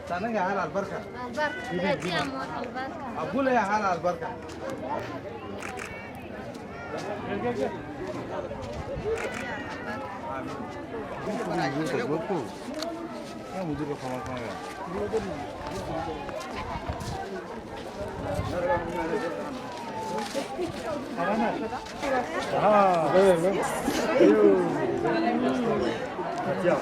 Sana ya hal albarka. Albarka. Ya amor albarka. Abula ya hal albarka. Gel. Ya mudur ko kama kama. Ah, evet. Ya,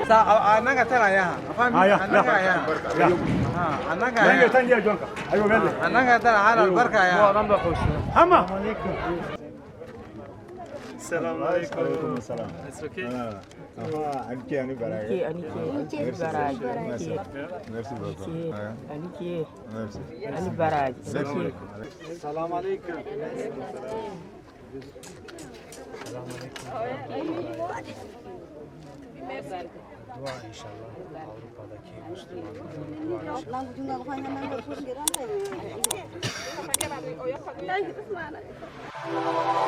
sa annaga tana ya annaga ya annaga ya Nenge tangiya jonka ayo belle annaga tana halal barka ya hama Selamünaleyküm. selam It's okay. anki ani baraye Anike Baraj. merci beaucoup Anike merci Ali Baraj. Selamünaleyküm. Dua inşallah Avrupa'daki Müslümanlara dua inşallah.